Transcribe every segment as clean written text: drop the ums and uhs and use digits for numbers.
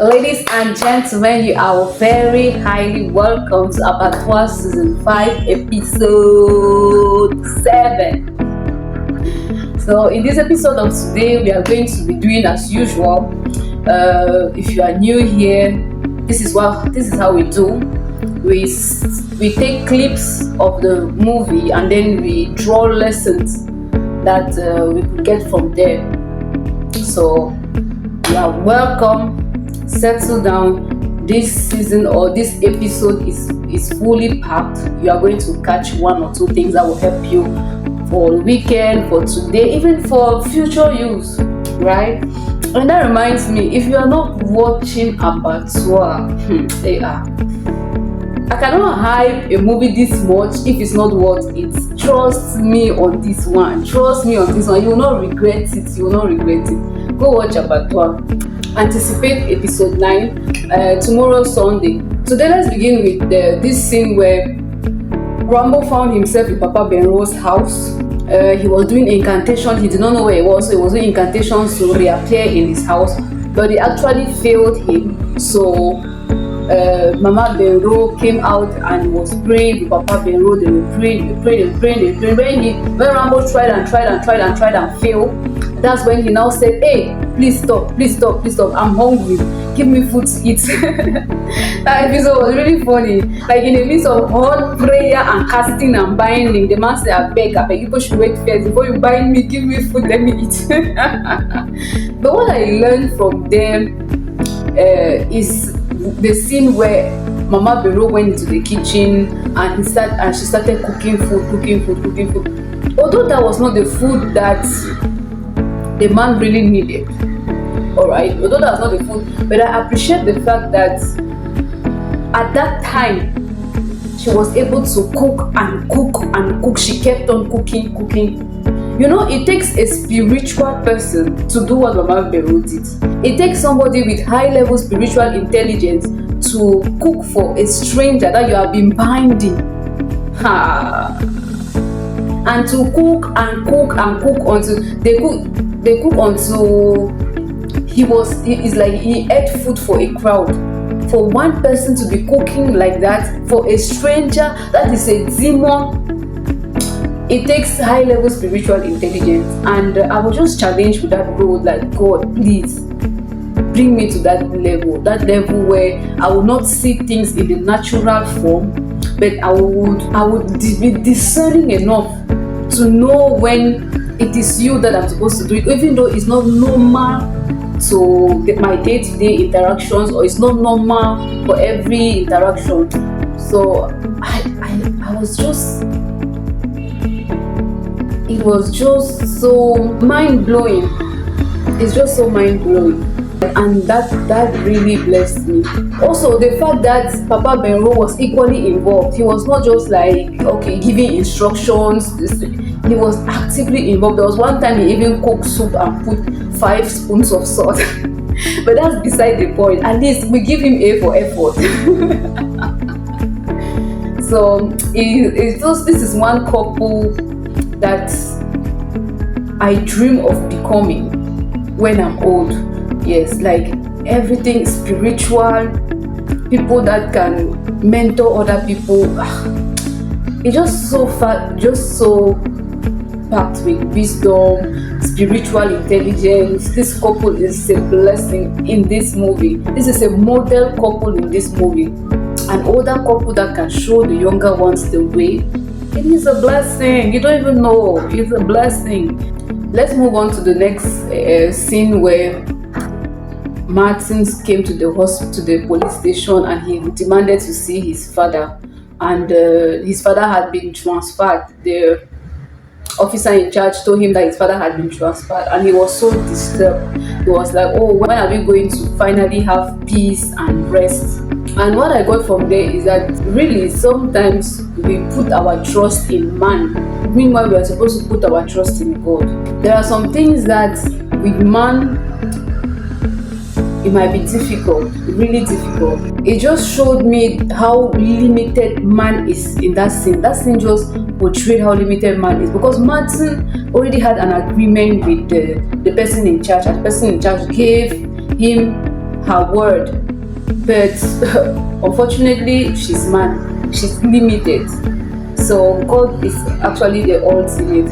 Ladies and gentlemen, you are very highly welcome to Abattoir Season 5, Episode 7. So, in this episode of today, we are going to be doing as usual. If you are new here, this is how we do. We take clips of the movie and then we draw lessons that we could get from there. So, you are welcome. Settle down. This season or this episode is fully packed. You are going to catch one or two things that will help you for the weekend, for today, even for future use, right? And that reminds me, if you are not watching Abattoir, I cannot hype a movie this much if it's not worth it. Trust me on this one. You will not regret it. Go watch Abattoir. Anticipate episode 9 tomorrow, Sunday. Today, let's begin with this scene where Rambo found himself in Papa Benro's house. He was doing incantation. He did not know where he was, so he was doing incantations to reappear in his house, but he actually failed him. So Mama Benro came out and was praying with Papa Benro. They were praying. When Rambo tried and failed, that's when he now said, "Hey, please stop, I'm hungry, give me food to eat." That episode was really funny. Like, in the midst of all prayer and casting and binding, the man said, I beg, people should wait first before you bind me, give me food, let me eat. But what I learned from them is the scene where Mama Bero went into the kitchen and she started cooking food. Although that was not the food that the man really needed, alright, although that's not the food, but I appreciate the fact that at that time she was able to cook. She kept on cooking. You know, it takes a spiritual person to do what Mama Bero did. It takes somebody with high level spiritual intelligence to cook for a stranger that you have been binding. And to cook until they cook until it's like he ate food for a crowd. For one person to be cooking like that for a stranger, that is a demon. It takes high level spiritual intelligence, and I was just challenged with that road, like, God, please bring me to that level where I will not see things in the natural form, but I would be discerning enough to know when it is you that I'm supposed to do it, even though it's not normal to my day-to-day interactions, or it's not normal for every interaction. So it was just so mind-blowing. It's just so mind-blowing. And that really blessed me. Also, the fact that Papa Benro was equally involved. He was not just like, okay, giving instructions. He was actively involved. There was one time he even cooked soup and put 5 spoons of salt. But that's beside the point. At least we give him A for effort. So this is one couple that I dream of becoming when I'm old. Yes, like everything spiritual, people that can mentor other people. It's just so packed with wisdom, spiritual intelligence. This couple is a blessing in this movie. This is a model couple in this movie. An older couple that can show the younger ones the way. It is a blessing. You don't even know. It's a blessing. Let's move on to the next scene where Martins came to the police station, and he demanded to see his father. And his father had been transferred. The officer in charge told him that his father had been transferred, and he was so disturbed. He was like, "Oh, when are we going to finally have peace and rest?" And what I got from there is that really sometimes we put our trust in man. Meanwhile, we are supposed to put our trust in God. There are some things that with man, it might be difficult, really difficult. It just showed me how limited man is in that scene. That scene just portrayed how limited man is, because Martin already had an agreement with the person in charge, and the person in charge gave him her word. But unfortunately, she's man, she's limited. So God is actually the ultimate.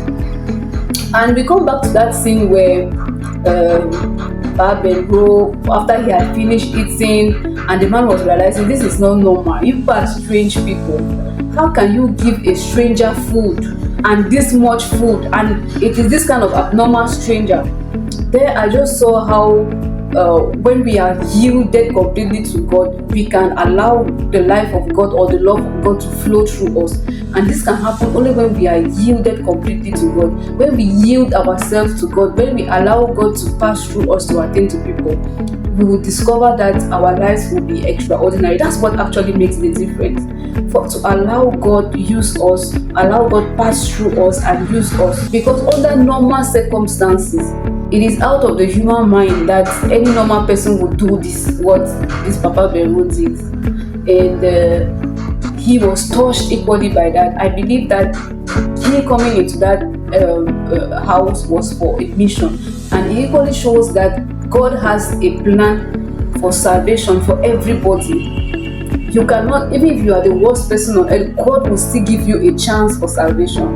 And we come back to that scene where Bro, after he had finished eating, and the man was realizing this is not normal. You are strange people. How can you give a stranger food and this much food? And it is this kind of abnormal stranger. There, I just saw how when we are yielded completely to God, we can allow the life of God or the love of God to flow through us. And this can happen only when we are yielded completely to God. When we yield ourselves to God, when we allow God to pass through us to attend to people, we will discover that our lives will be extraordinary. That's what actually makes the difference. For to allow God use us, allow God pass through us and use us. Because under normal circumstances, it is out of the human mind that any normal person would do this, what this Papa Beru did. And he was touched equally by that. I believe that he coming into that house was for a mission. And it equally shows that God has a plan for salvation for everybody. You cannot, even if you are the worst person on earth, God will still give you a chance for salvation.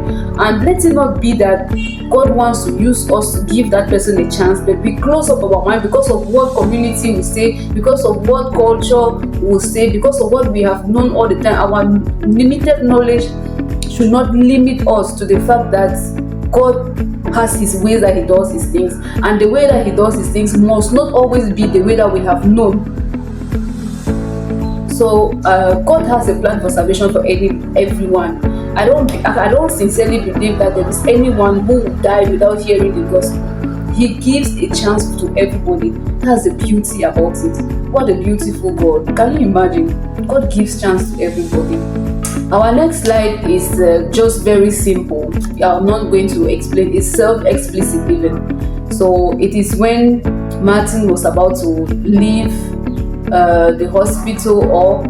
And let it not be that God wants to use us to give that person a chance, but we close up our mind because of what community will say, because of what culture will say, because of what we have known all the time. Our limited knowledge should not limit us to the fact that God has his ways that he does his things, and the way that he does his things must not always be the way that we have known. So God has a plan for salvation for everyone. I don't sincerely believe that there is anyone who will die without hearing the gospel. He gives a chance to everybody. That's the beauty about it. What a beautiful God. Can you imagine? God gives chance to everybody. Our next slide is just very simple. I'm not going to explain. It's self-explicit even. So it is when Martin was about to leave the hospital, or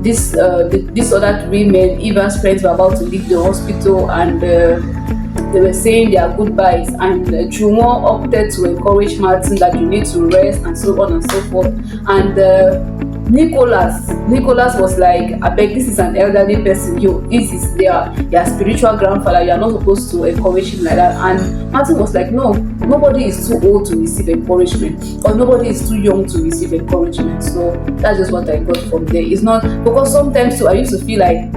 this other three men, Eva's friends, were about to leave the hospital, and they were saying their goodbyes, and Jumo opted to encourage Martin that you need to rest and so on and so forth. And Nicholas was like, I beg, this is an elderly person, this is their spiritual grandfather, you are not supposed to encourage him like that. And Martin was like, no, nobody is too old to receive encouragement, or nobody is too young to receive encouragement. So that's just what I got from there. It's not, because sometimes too I used to feel like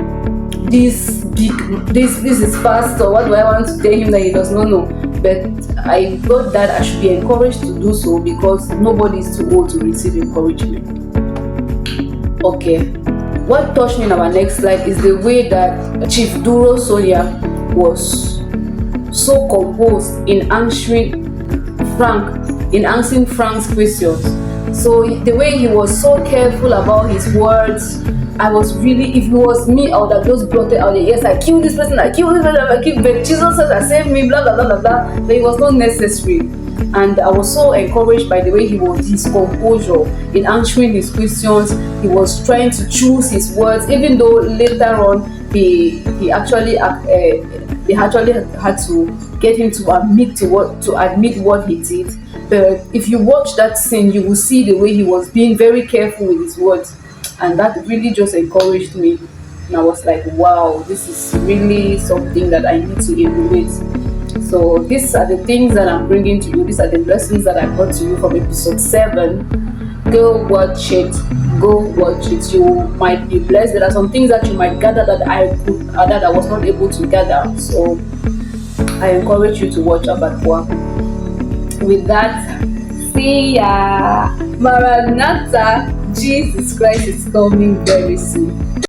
this is fast, or what do I want to tell him that he does not know? But I got that I should be encouraged to do so because nobody is too old to receive encouragement. Okay, what touched me in our next slide is the way that Chief Duro Sonia was so composed in answering Frank's questions. So the way he was so careful about his words, I was really, if it was me, I would have just blotted out, yes, I killed this person, but Jesus says I saved me, blah blah blah blah blah. But it was not necessary. And I was so encouraged by the way his composure in answering his questions. He was trying to choose his words, even though later on they actually had to get him to admit what he did. But if you watch that scene, you will see the way he was being very careful with his words, and that really just encouraged me. And I was like, wow, this is really something that I need to emulate. So these are the things that I'm bringing to you. These are the blessings that I brought to you from episode 7. Go watch it. You might be blessed. There are some things that you might gather that I was not able to gather. So I encourage you to watch Abattoir. With that, see ya. Maranatha. Jesus Christ is coming very soon.